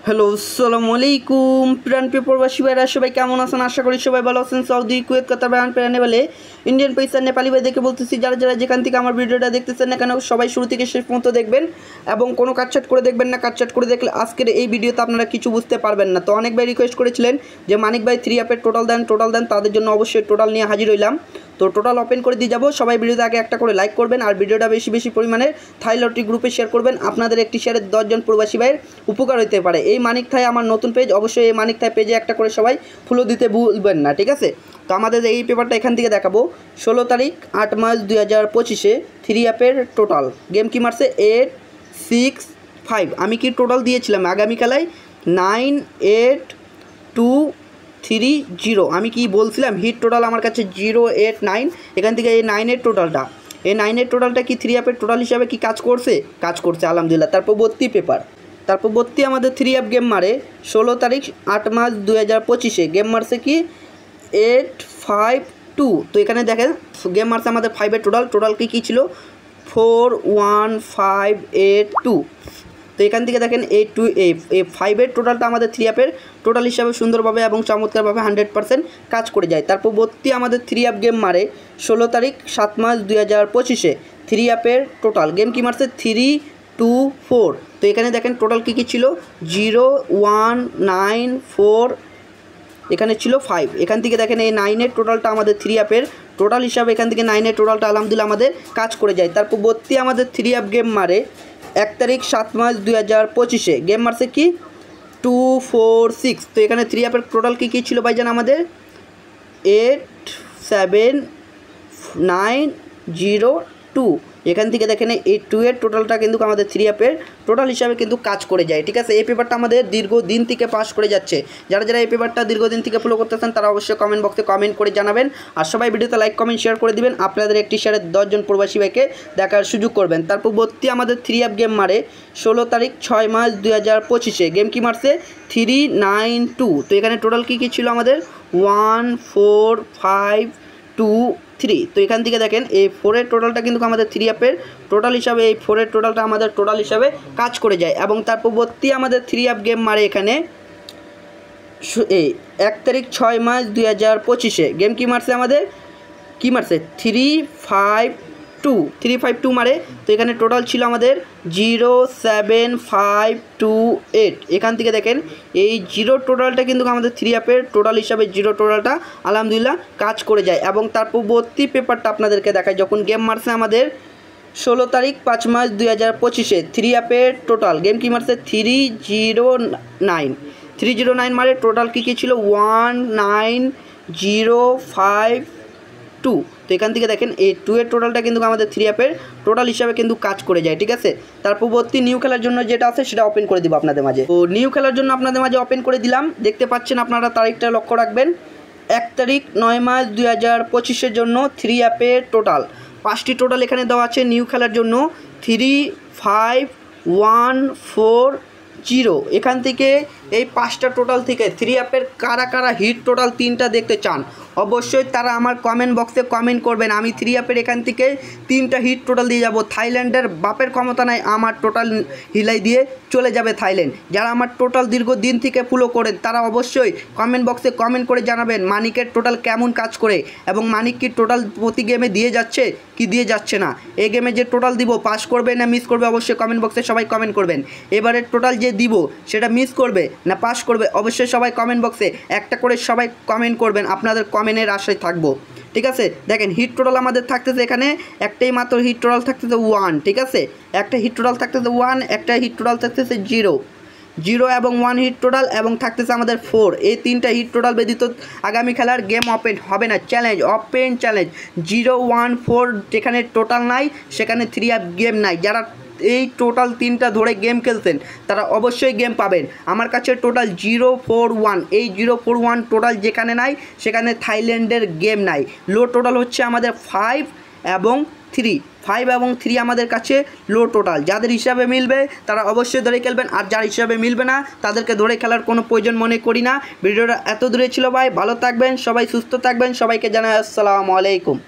Hello, আসসালামু আলাইকুম। প্রাণ প্রিয় প্রবাসী ভাইরা সবাই কেমন আছেন? আশা করি সবাই ভালো আছেন। সৌদি, কুয়েত, কাতার, বাহরাইন, নেপালে ইন্ডিয়ান পয়সা নেপালি ভাই দেখে বলতেছি, যারা যারা যেখান থেকে আমার ভিডিওটা দেখতেছেন না কেন সবাই শুরু থেকে শেষ পর্যন্ত দেখবেন এবং কোনো কাটছাট করে দেখবেন না। কাটছাট করে দেখলে আজকের এই ভিডিওতে আপনারা কিছু বুঝতে পারবেন না। তো অনেক ভাই রিকোয়েস্ট করেছিলেন যে মানিক ভাই 3 অ্যাপের টোটাল দেন, তাদের জন্য অবশ্যই টোটাল নিয়ে হাজির হইলাম। তো টোটাল ওপেন করে দিয়ে যাবো। সবাই ভিডিওতে আগে একটা করে লাইক করবেন আর ভিডিওটা বেশি পরিমাণে থাই লটারি গ্রুপে শেয়ার করবেন। আপনাদের একটি শেয়ারে 10 জন প্রবাসী ভাইয়ের উপকার হতে পারে। এই মানিক থাই আমার নতুন পেজ, অবশ্যই এই মানিক থাই পেজে একটা করে সবাই ফলো দিতে ভুলবেন না, ঠিক আছে? তো আমাদের এই পেপারটা এখান থেকে দেখাবো। 16 তারিখ 8 মার্চ 2025 3 অ্যাপের টোটাল গেম কি মারছে 8 6 5। আমি কি টোটাল দিয়েছিলাম আগামীকালাই 9 8 2 3 0। আমি কি বলছিলাম হিট টোটাল আমার কাছে 0 8 9। এখান থেকে এই 9 এর টোটালটা, এই 9 এর টোটালটা কি 3 অ্যাপের টোটাল হিসাবে কি কাজ করছে আলহামদুলিল্লাহ। তারপর পরবর্তী আমাদের 3 অ্যাপ গেম মারে 16 তারিখ 8 মার্চ 2025 গেম মারছে কি 8 5 2। তো এখানে দেখেন গেম মারছে আমাদের 5 এর টোটাল কি ছিল 4 1 5 8 2। তো এখান থেকে দেখেন এই 5 এর টোটালটা আমাদের 3 অ্যাপের টোটাল হিসাবে সুন্দরভাবে এবং চমৎকারভাবে 100% কাজ করে যায়। তারপর আমাদের 3 অ্যাপ গেম মারে 16 তারিখ 7 মার্চ 2025 3 অ্যাপের টোটাল গেম কি মারছে 3 2 4। তো এখানে দেখেন টোটাল কী ছিল 0 1 9 4, এখানে ছিল 5। এখান থেকে দেখেন এই 9 এর টোটালটা আমাদের 3 অ্যাপের টোটাল হিসাবে এখান থেকে 9 এর টোটালটা আলহামদুলিল্লাহ আমাদের কাজ করে যায়। তারপর আমাদের 3 অ্যাপ গেম মারে 1 তারিখ 7 মার্চ 2025 গেম মারছে কি 2 4 6। তো এখানে 3 অ্যাপের টোটাল কী ছিল ভাইজান আমাদের 8 7 9 0 2। এখান থেকে দেখেন এই 2 এর টোটালটা কিন্তু আমাদের 3 অ্যাপের টোটাল হিসাবে কিন্তু কাজ করে যায়, ঠিক আছে? এই পেপারটা আমাদের দীর্ঘদিন থেকে পাস করে যাচ্ছে। যারা যারা এই পেপারটা দীর্ঘদিন থেকে ফলো করতেছেন তারা অবশ্যই কমেন্ট বক্সে কমেন্ট করে জানাবেন আর সবাই ভিডিওতে লাইক কমেন্ট শেয়ার করে দিবেন। আপনাদের একটি শেয়ারে 10 জন প্রবাসী ভাইকে দেখার সুযোগ করবেন। তারপর আমাদের 3 অ্যাপ গেম মারে 16 তারিখ 6 মার্চ 2025 গেম কি মারছে 3 9 2। তো এখানে টোটাল কী ছিল আমাদের 1 4 5 2 3। তো এখান থেকে দেখেন এই 4 এর টোটালটা কিন্তু আমাদের 3 অ্যাপের টোটাল হিসাবে এই 4 এর টোটালটা আমাদের টোটাল হিসাবে কাজ করে যায়। এবং তারপর আমাদের 3 অ্যাপ গেম মারে এখানে এই 1 তারিখ 6 মার্চ 2025 গেম কি মারছে আমাদের 3 5 2 মারে। তো এখানে টোটাল ছিল আমাদের 0 7 5 2 8। এখান থেকে দেখেন এই 0 টোটালটা কিন্তু আমাদের 3 অ্যাপের টোটাল হিসাবে 0 টোটালটা আলহামদুলিল্লাহ কাজ করে যায়। এবং তারপর পেপারটা আপনাদেরকে দেখায় যখন গেম মারছে আমাদের 16 তারিখ 5 মার্চ 2025 3 অ্যাপের টোটাল গেম কি মারছে 309 মারে টোটাল কী ছিল 1 9 0 5 2। তো এখান থেকে দেখেন এই 2 এর টোটালটা কিন্তু আমাদের 3 অ্যাপের টোটাল হিসাবে কিন্তু কাজ করে যায়, ঠিক আছে? তারপর নিউ খেলার জন্য যেটা আছে সেটা ওপেন করে দিব আপনাদের মাঝে। তো নিউ খেলার জন্য আপনাদের মাঝে ওপেন করে দিলাম, দেখতে পাচ্ছেন আপনারা। তারিখটা লক্ষ্য রাখবেন 1 তারিখ 9 মার্চ 2025 জন্য 3 অ্যাপের টোটাল 5টি টোটাল এখানে দেওয়া আছে নিউ খেলার জন্য 3 5 1 4 0। এখান থেকে এই 5টা টোটাল থেকে 3 অ্যাপের কারা হিট টোটাল 3টা দেখতে চান অবশ্যই তারা আমার কমেন্ট বক্সে কমেন্ট করবেন। আমি 3 অ্যাপের এখান থেকে 3টা হিট টোটাল দিয়ে যাব। থাইল্যান্ডের বাপের ক্ষমতা নাই আমার টোটাল হিলাই দিয়ে চলে যাবে থাইল্যান্ড। যারা আমার টোটাল দীর্ঘদিন থেকে ফলো করেন তারা অবশ্যই কমেন্ট বক্সে কমেন্ট করে জানাবেন মানিকের টোটাল কেমন কাজ করে এবং মানিক কি টোটাল প্রতি গেমে দিয়ে যাচ্ছে কি দিয়ে যাচ্ছে না। এই গেমে যে টোটাল দিব পাস করবে না মিস করবে অবশ্যই কমেন্ট বক্সে সবাই কমেন্ট করবেন। এবারের টোটাল যে দিব সেটা মিস করবে না পাস করবে অবশ্যই সবাই কমেন্ট বক্সে একটা করে সবাই কমেন্ট করবেন। আপনাদের কমেন্টের আশায় থাকবো, ঠিক আছে? দেখেন হিট টোটাল আমাদের থাকতেছে এখানে একটাই মাত্র হিট টোটাল থাকতেছে 1, ঠিক আছে? একটা হিট টোটাল থাকতেছে 1, একটা হিট টোটাল থাকতেছে 0 এবং 1 হিট টোটাল এবং থাকতেছে আমাদের 4। এই 3টা হিট টোটাল ব্যতীত আগামী খেলার গেম ওপেন হবে না। চ্যালেঞ্জ 0 1 4 যেখানে টোটাল নাই সেখানে 3 অ্যাপ গেম নাই। যারা এই টোটাল 3টা ধরে গেম খেলছেন তারা অবশ্যই গেম পাবেন। আমার কাছে টোটাল 0 4 1, এই 0 4 1 টোটাল যেখানে নাই সেখানে থাইল্যান্ডের গেম নাই। লো টোটাল হচ্ছে আমাদের 5 এবং 3 আমাদের কাছে লো টোটাল। যাদের হিসাবে মিলবে তারা অবশ্যই ধরে খেলবেন আর যার হিসাবে মিলবে না তাদেরকে ধরে খেলার কোনো প্রয়োজন মনে করি না। ভিডিওটা এত দূরে ছিল ভাই, ভালো থাকবেন সবাই, সুস্থ থাকবেন, সবাইকে জানাই আসসালামু আলাইকুম।